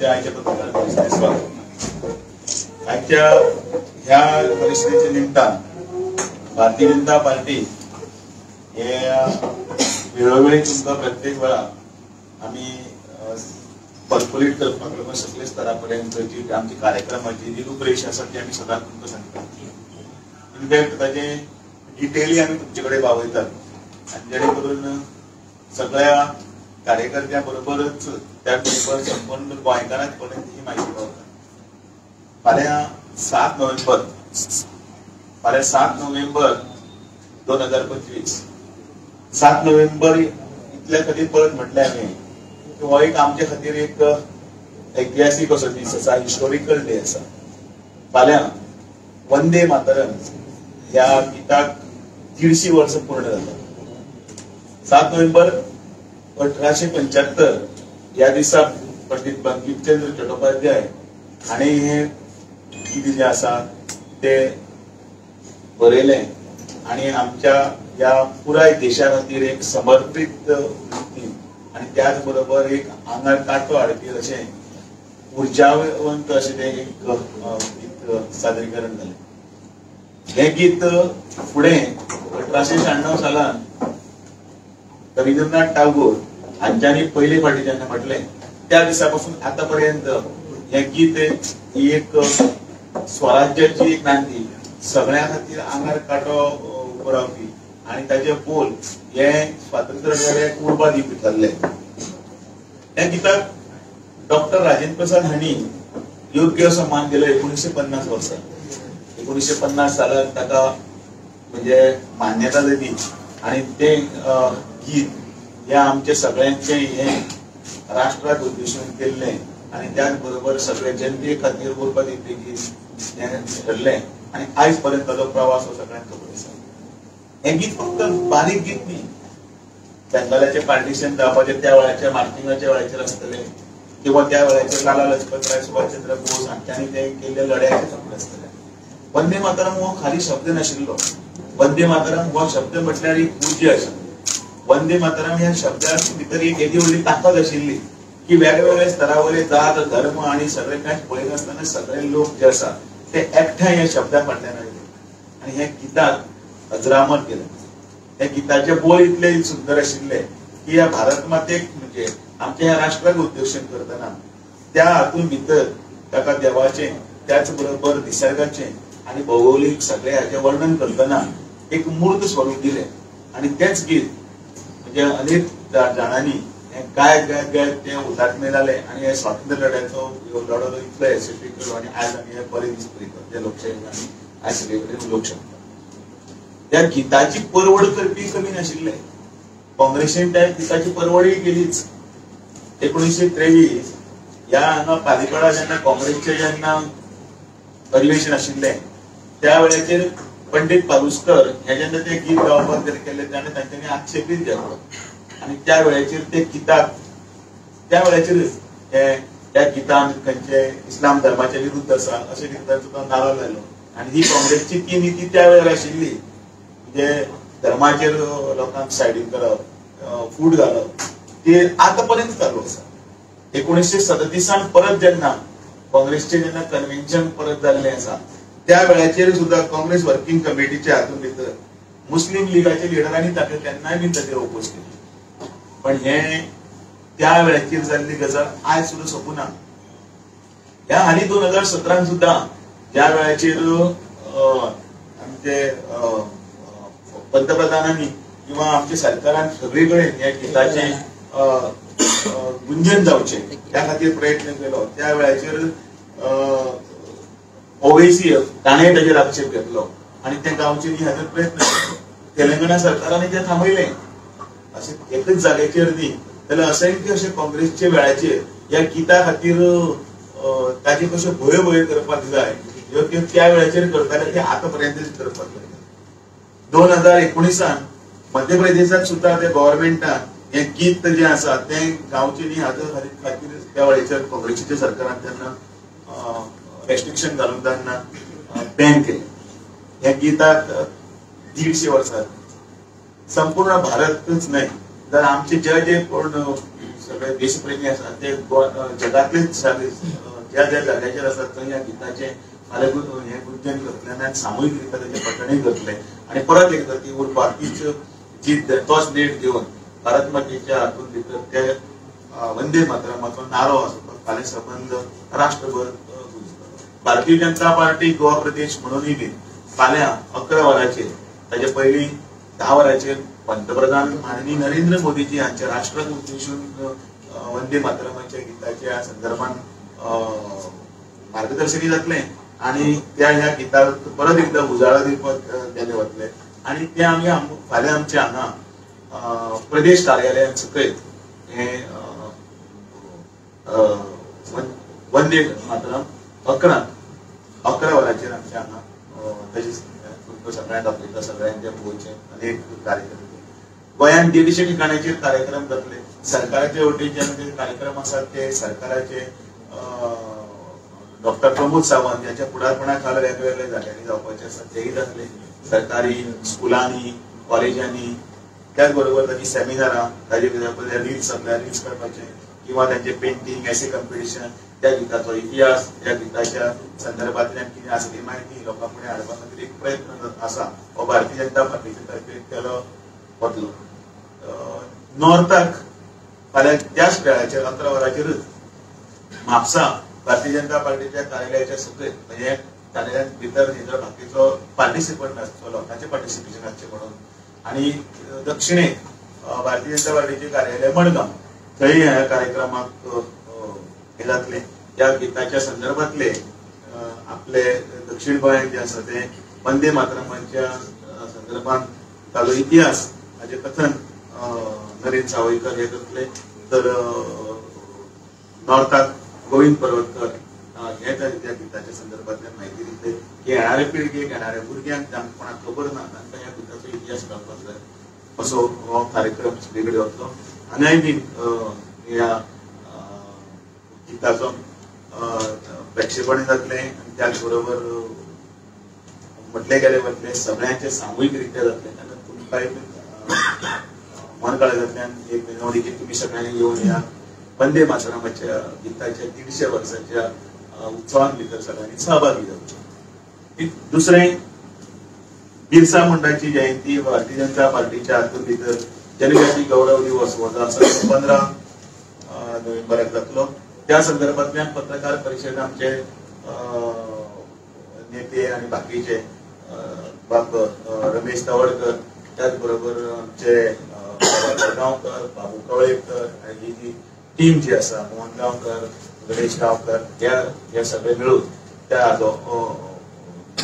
आयच्या पत्रकार परिषदेत स्वागत. आजच्या ह्या परिषदेच्या निमित्तान भारतीय जनता पार्टी हे वेळोवेळी तुमका प्रत्येक वेळा आम्ही पर्क्युलेट करपाक सगळे स्तरापर्यंत जी आमची कार्यक्रमाची जी रूपरेषा आसा ती आम्ही सदांच तुमकां सांगतात. इनफॅक्ट ताचे डिटेली आम्ही तुमचे कडेन पावयतात आनी जेणे करून सगळ्या कार्यकर्त्या बरोबरच त्या बरोबर संपूर्ण गोंयकारांक पर्यंत ही माहिती पावता. फाल्यां 7 नोव्हेंबर 2025 7 नोव्हेंबर इतल्या खातीर परत म्हटलें हांवें की हो एक आमचे खातीर एक ऐतिहासीक असो दीस आसा, हिस्टोरिकल डे आसा. फाल्यां वंदे मातरम ह्या गिताक 150 वर्सां पूर्ण जातात. 7 नोव्हेंबर 1875 ह्या दिसा पंडित बंकिमचंद्र चट्टोपाध्याय हाणें हे गीत जे आसा ते बरयलें आनी आमच्या ह्या पुराय देशा खातीर एक समर्पीत आनी त्याच बरोबर एक आंगार कांटो हाडपी अशें उर्जावंत अशें तें एक गीत सादरीकरण जालें. हें गीत फुडें 1896 सालांत रवींद्रनाथ टागोर हांच्यांनी पयले फावटी जेन्ना म्हटलें त्या दिसा पासून आतां पर्यंत हें गीत ही एक स्वराज्याची एक नांदी, सगळ्यां खातीर आंगार कांटो उबो रावपी आनी ताचे बोल हे स्वातंत्र्य लढ्याक उर्बा दिवपी थारले. त्या गिताक डॉक्टर राजेंद्र प्रसाद हांणी योग्य असो मान दिलो 1950 वर्सा. 1950 सालांत ताका म्हणजे मान्यता दिली आनी ते गीत हे आमचे सगळ्यांचे हे राष्ट्राक उद्देशून केल्लें आनी त्याच बरोबर सगळे जनते खातीर उर्बा दिवपी गीत हें ठरलें आनी आयज पर्यंत ताचो प्रवास हो सगळ्यांक खबर आसा. हें गीत फक्त बारीक गीत न्ही, बेंगालाचें पार्टिशन जावपाचें त्या वेळाच्या मार्टिंगाच्या वेळाचेर आसतलें किंवा त्या वेळाचेर लाला लजपतराय सुभाषचंद्र बोस हांच्यांनी ते केल्ले लढ्याचें सगळें आसतलें. वंदे मातरम हो खाली शब्द नाशिल्लो. वंदे मातरम हो शब्द म्हटल्यार एक पूज्य आसा. वंदे मातरम ह्या शब्दाक भितर एक येदी व्हडली ताकद आशिल्ली की वेगवेगळ्या स्तरावयले जात धर्म आनी सगळे कांय पळयत आसतना सगळे लोक जे आसा ते एकठांय ह्या शब्दा फाटल्यान आयले आनी हे गिताक अजरामर केलें. हे गिताचे बोल इतले सुंदर आशिल्ले की ह्या भारत मातेक म्हणजे आमच्या ह्या राष्ट्राक उद्देशून करतना त्या हातून भितर ताका देवाचें त्याच बरोबर निसर्गाचें आनी भौगोलीक सगळे हाचें वर्णन करतना एक मूर्त स्वरूप दिलें आनी तेच गीत म्हणजे अनेक जाणांनी हें गायत गायत गायत तें हुतात्मे जाले आनी हे स्वातंत्र्य लढ्याचो लढो इतलो यशस्वी केलो आनी आयज आमी हे बरे दीस पळयतात ते लोकशायेक आमी आयज सगळे कडेन उलोवंक शकता. त्या गिताची परवड करपी कमी नाशिल्ले. काँग्रेसीन त्या गिताची परवडय केलीच. 1923 ह्या हांगा पालिकडा जेन्ना काँग्रेसचें जेन्ना अधिवेशन आशिल्लें त्या वेळाचेर पंडित पालुस्कर हे जेन्ना ते गीत गावपाक केले तेन्ना तांच्यांनी आक्षेपीत घेतलो आनी त्या वेळाचेर ते गिताक त्या वेळाचेर त्या गितान खंयचे इस्लाम धर्माच्या विरुद्ध आसा अशें कितें ताचो नारो लायलो आनी ही काँग्रेसची ती निती त्या वेळार आशिल्ली म्हणजे धर्माचेर लोकांक सायडीक करप फूट घालप ते आतां पर्यंत चालू आसा. 1937 परत जेन्ना काँग्रेसचे जेन्ना कन्व्हेन्शन परत जाल्लें आसा त्या वेळाचेर सुद्धा काँग्रेस वर्किंग कमिटीच्या हातून भितर मुस्लिम लिगाच्या लिडरांनी ताका केन्नाय बी ताचेर ओपोज केली. पण हे त्या वेळाचेर जाल्ली गजाल आयज सुद्धा सोंपुना. ह्या हालीं 2017 सुद्धा ज्या वेळाचेर आमचे पंतप्रधानांनी किंवा आमच्या सरकारान सगळे कडेन ह्या गिताचे गुंजन जावचे त्या खातीर प्रयत्न केलो त्या वेळाचेर ओवैसी ताणें ताचेर आक्षेप घेतलो आनी ते गांवचे न्ही हाचेर प्रयत्न केलो. तेलंगणा सरकारान ते थांबयलें. अशें एकच जाग्याचेर न्ही जाल्यार असंख्य अशे काँग्रेसचे वेळाचेर ह्या गिता खातीर ताचे कशे भोयो करपाक जाय ह्यो त्या वेळाचेर करताले ते आतां पर्यंत करपाक जाय. 2019 मध्य प्रदेशात सुद्धा ते गव्हर्नमेंटान हे गीत जे आसा ते गांवचे न्ही हाच्या खातीर त्या वेळाचेर काँग्रेसीच्या सरकारान तेन्ना रेस्ट्रिक्शन घालून तेन्ना बॅन केलें. ह्या गिताक 150 वर्सां संपूर्ण भारतच न्हय तर आमचे जे जे कोण सगळे देशप्रेमी असतात ते जगातलेच ज्या ज्या जाग्याचेर असतात थंय ह्या गिताचे हे गुंजन करतले आणि सामूहिकरित्या त्याचे पठणय करतले आणि परत एकदा ती उरपा तीच जी तोच नेट घेऊन भारत मातेच्या हातून भितर ते वंदे मातरमाचो नारो आसा तो फाल्यां सबंद राष्ट्रभर गुंजतलो. भारतीय जनता पार्टी गोवा प्रदेश म्हणूनय बी फाल्यां 11 वरांचेर ताचे पयलीं 10 वरांचेर पंतप्रधान माननीय नरेंद्र मोदीजी हांच्या राष्ट्राक उद्देशून वंदे मातरमाच्या गिताच्या संदर्भान मार्गदर्शनय जातले आणि त्या ह्या गिताक परत एकदा उजाळा दिवपाक गेले वतले आणि ते आमी फाल्यां आमचे हांगा प्रदेश कार्यालयान सकयल हे वंदे मातरम 11 वरांचेर आमच्या हांगा तशेंच सगळ्यांक आपयता सगळ्यांचे गोंयचे अनेक कार्यक्रम गोंयान 150 ठिकाणाचेर कार्यक्रम जातले. सरकाराचे वटेच्यान कार्यक्रम आसात ते सरकाराचे डॉक्टर प्रमोद सावंत यांच्या फुडारपणाखाल वेगवेगळ्या जाग्यांनी जावपाचे आसात तेही जातले. सरकारी स्कुलांनी कॉलेजांनी त्याच बरोबर ताची सेमिनारां ताजे रील्स करपाचे किंवा तांचे पेंटिंग एसे कॉम्पिटिशन त्या गिताचो इतिहास त्या गिताच्या संदर्भांतल्यान कितें आसा ती माहिती लोकां फुडें हाडपा खातीर एक प्रयत्न आसा हो भारतीय जनता पार्टीचे तर्फे केलो वतलो. नॉर्थाक फाल्यां त्याच वेळाचेर 11 वरांचेरच म्हापसा भारतीय जनता पार्टीच्या कार्यालयाच्या सकयल म्हणजे कार्यालयात भितर बाकीचो पार्टिसिपंट आसचो लोकांचे पार्टिसिपेशन आसचें म्हणून आणि दक्षिणेक भारतीय जनता पार्टीचे कार्यालय मडगांव थंय ह्या कार्यक्रमाक हे जातले. त्या गिताच्या संदर्भातले आपले दक्षिण गोंयांत जे आसा ते वंदे मातरमाच्या संदर्भात ताचो इतिहास हाचे कथन नरेंद्र सावयकर हे करतले. तर नॉर्थाक गोविंद पर्वतकर हे त्या गिताच्या संदर्भातल्यान म्हायती दितले की येणाऱ्या पिळगेक येणाऱ्या भुरग्यांक जांकां कोणाक खबर ना तांकां ह्या गिताचो इतिहास कळपाक जाय असो हो कार्यक्रम सगळीकडे वतलो. हांगाय बी ह्या गिताचो प्रक्षेपण जातले आणि त्याच बरोबर म्हटले गेले वतले सगळ्यांचे सामूहिकरित्या जातले तेन्ना तुमकांय मनकळ्यांतल्यान एक विनवणी की तुम्ही सगळ्यांनी येवन या वंदे मातरमाच्या गिताच्या 150 वर्साच्या उत्सवान भितर सगळ्यांनी सहभागी जावचे. दुसरें बिरसा मुंडाची जयंती भारतीय जनता पार्टीच्या हातून भितर जनजाती गौरव दिवस हो जो आसा 15 नोव्हेंबराक जातलो. त्या संदर्भातल्यान पत्रकार परिशद आमचे नेते आणि बाकीचे बाब रमेश तवडकर त्याच बरोबर आमचे गांवकर बाबू कवळेकर आणि ही जी टीम जी आसा मोहन गांवकर गणेश गांवकर हे सगळे मिळून त्या हाचो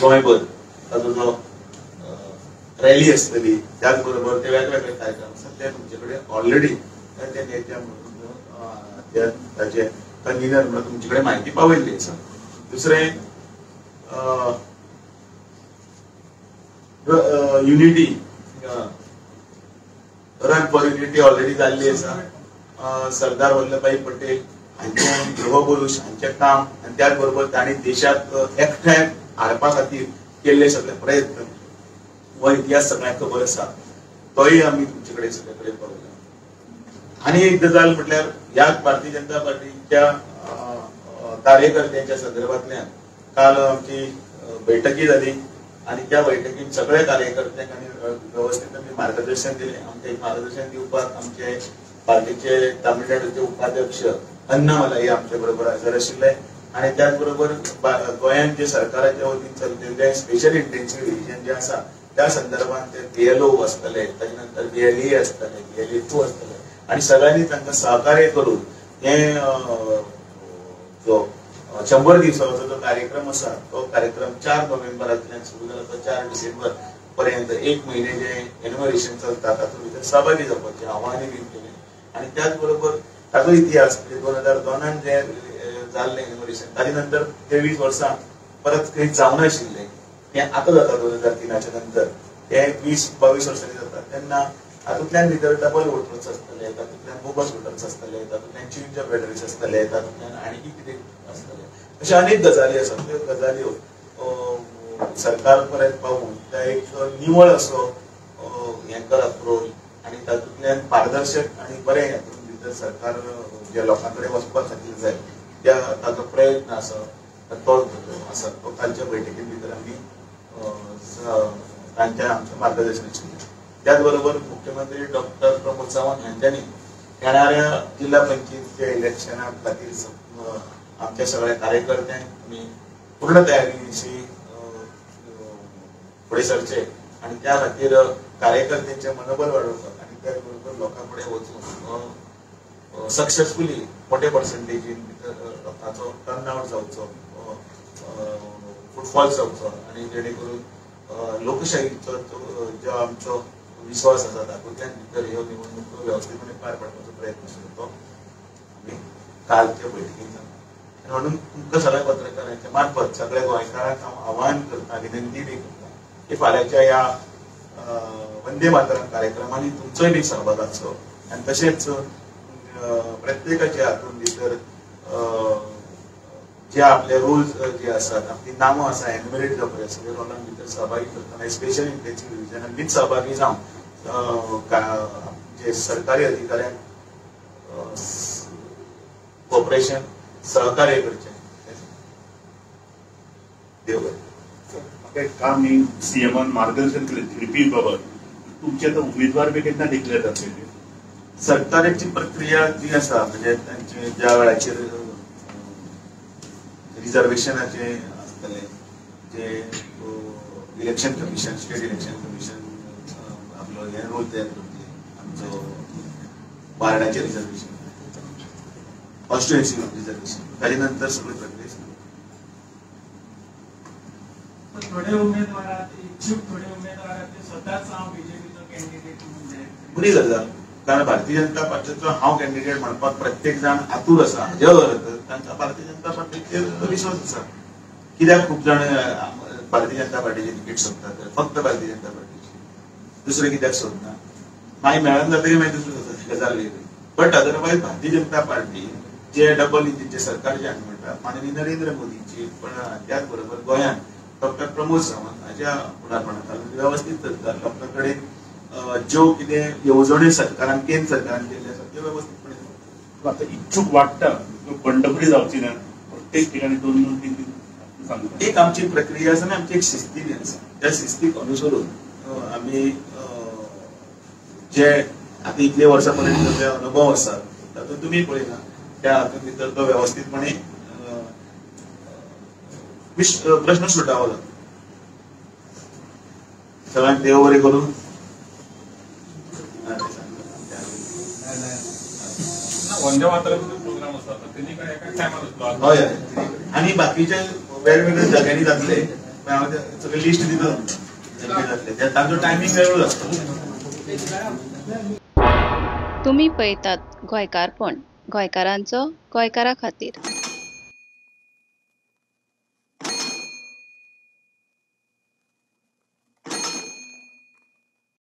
गोंयभर ताचो जो रॅली आसतली त्याच बरोबर ते वेगवेगळे कार्यक्रम आसात ते तुमचे कडेन ऑलरेडी ते नेते म्हणून ताचे कन्व्हिनर म्हणून तुमचे कडेन म्हायती पावयल्ली आसा. दुसरें unity run for unity already जाल्ली आसा. सरदार वल्लभभाई पटेल हांचे गृहपुरुष हांचे काम आणि त्याच बरोबर तांणी देशाक एकठांय हाडपा खातीर केल्ले सगळे प्रयत्न हो इतिहास सगळ्यांक खबर आसा तोय आमी तुमचे कडेन सगळे कडेन पावयला. आनी एक गजाल म्हटल्यार ह्या भारतीय जनता पार्टीच्या कार्यकर्त्यांच्या संदर्भातल्यान काल आमची बैठकी जाली आणि त्या बैठकीत सगळे कार्यकर्त्यांक आनी व्यवस्थित आमी मार्गदर्शन दिले. आमचे मार्गदर्शन दिवपाक आमचे पार्टीचे तामिळनाडूचे उपाध्यक्ष अन्नामलाई आमच्या बरोबर हजर आशिल्ले आणि त्याच बरोबर गोंयांत जे सरकाराच्या वतीन चलतले स्पेशल इंटेन्सिव्ह डिव्हिजन जे आसा त्या संदर्भात ते BLO आसतले ताजे नंतर BLE आसतले BLE2 आसतले आणि सगळ्यांनी तांकां सहकार्य करून हे जो 100 दिवसाचो जो कार्यक्रम आसा तो कार्यक्रम 4 नोव्हेंबरांतल्यान सुरू जाला तो 4 डिसेंबर पर्यंत 1 म्हयने जे एन्युमरेशन चलता तातूंत भितर सहभागी जावपाचें आव्हान बी केलें आणि त्याच बरोबर ताचो इतिहास म्हणजे 2002 जे जाल्लें एन्युमरेशन ताजे नंतर 23 वर्सां परत खंय जावना आशिल्लें तें आतां जाता 2003च्या नंतर ते 20-22 वर्सांनी जाता तेन्ना तातूंतल्यान भितर डबल वोटर्स आसतले तातूंतल्यान बोगस वोटर्स आसतले तातूंतल्यान चेंज ऑफ एड्रेस आसतले तातूंतल्यान आनी कितें आसतले अशे अनेक गजाली आसात त्यो गजाल्यो सरकार पर्यंत पावून त्या एक निवळ असो हें करप रोल आणि तातूंतल्यान पारदर्शक आणि बरें हातूंत भितर भितर सरकार ज्या लोकांकडे वचपा खातीर जाय त्या ताचो प्रयत्न आसा तो आसा तो कालच्या बैठके भितर आमी तांच्या आमच्या मार्गदर्शनाची त्याच बरोबर मुख्यमंत्री डॉक्टर प्रमोद सावंत हांच्यांनी येणाऱ्या जिल्हा पंचायतीच्या इलेक्शना खातीर आमच्या सगळ्या कार्यकर्त्यांक आमी पूर्ण तयारीनिशी फुडें सरचे आणि त्या खातीर कार्यकर्त्यांचे मनोबल वाडोवपाक आणि त्या बरोबर लोकांकडे वचून सक्सेसफुली मोठे पर्संटेजीन लोकांचो टर्नआउट जावचो फुटफॉल जावचो आणि जेणे करून लोकशाहीचो जो आमचो विश्वास आसा तातूंतल्यान भितर ह्यो निवडणूक वेवस्थीतपणे पार पाडपाचो प्रयत्न सुरू तो आमी कालच्या बैठकीन जालो म्हणून तुमकां सगळ्या पत्रकारांच्या मार्फत सगळ्या गोंयकारांक हांव आवाहन करता विनंती बी करता की फाल्यांच्या ह्या वंदे मातरम कार्यक्रमांनी तुमचोय बी सहभाग आसचो आनी तशेंच प्रत्येकाच्या हातून भितर जे आपले रोल्स जे आसात आपली नांवां आसा एन्युमरेट जावपाक सगळे रोलां भितर सहभागी करतना स्पेशली इंटेन्सिव्ह रिव्हिजनांत सहभागी जावन जे सरकारी अधिकाऱ्यांक कॉपरेशन सहकार्य करचें देव बरें. काम सीएमान मार्गदर्शन केले थेरपी बाबत तुमचे आता उमेदवार बी केन्ना डिक्लेअर जातले सरकाराची प्रक्रिया जी आसा म्हणजे तांचे ज्या वेळाचेर रिजर्वेशनाचे आसतले जे election commission state election commission आपलो हे रोल तयार करतले आमचो वार्डाचे रिजर्वेशन कॉन्स्टिट्युएन्सी रिजर्वेशन ताजे नंतर सगळी प्रक्रिया थोडे उमेदवार इच्छुक थोडे उमेदवार स्वतःच हांव बीजेपीचो कॅन्डिडेट म्हणून बरी गजाल कारण भारतीय जनता पार्टीचो हांव कॅन्डिडेट म्हणपाक प्रत्येक जाण आतूर आसा जर तांचा भारतीय जनता पार्टीचेर विश्वास आसा कित्याक खूब जाण भारतीय जनता पार्टीचे तिकीट सोदतात फक्त भारतीय जनता पार्टीची दुसरे कित्याक सोदना मागीर मेळून जातकीर मागीर दुसरी गजाल वेगळी but otherwise Bharatiya Janata party जे डबल इंजिनचे सरकार जे आमी म्हणटा माननीय नरेंद्र मोदीची पण त्याच बरोबर गोंयांत डॉक्टर प्रमोद सावंत हाच्या फुडारपणाखाला वेवस्थीत चलता लोकांकडे ज्यो कितें येवजण्यो सरकारान केंद्र सरकारान केल्ल्यो आसा त्यो वेवस्थीतपणे आता इच्छुक वाटता बंडखोरी जावची ना प्रत्येक ठिकाणी दोन दोन तीन सांगता एक आमची प्रक्रिया आसा आनी आमची एक शिस्ती बी आसा त्या शिस्तीक अनुसरून आमी जे आता इतले वर्सां पर्यंत जे अनुभव आसा तातूंत तुमी पळयला त्या हातूंत भितर तो वेवस्थीतपणे प्रश्न सुटावला सगळ्यांक देव बरें करून वंदे मातरमचो प्रोग्राम आसा तेनी काय एका टायमार हय आनी बाकीचे वेगवेगळ्या जाग्यांनी जातले सगळे लिस्ट दितात जातले तांचो टायमींग वेगळो आसता. तुम्ही पळयतात गोंयकारपण गोंयकारांचो गोंयकारा खातीर.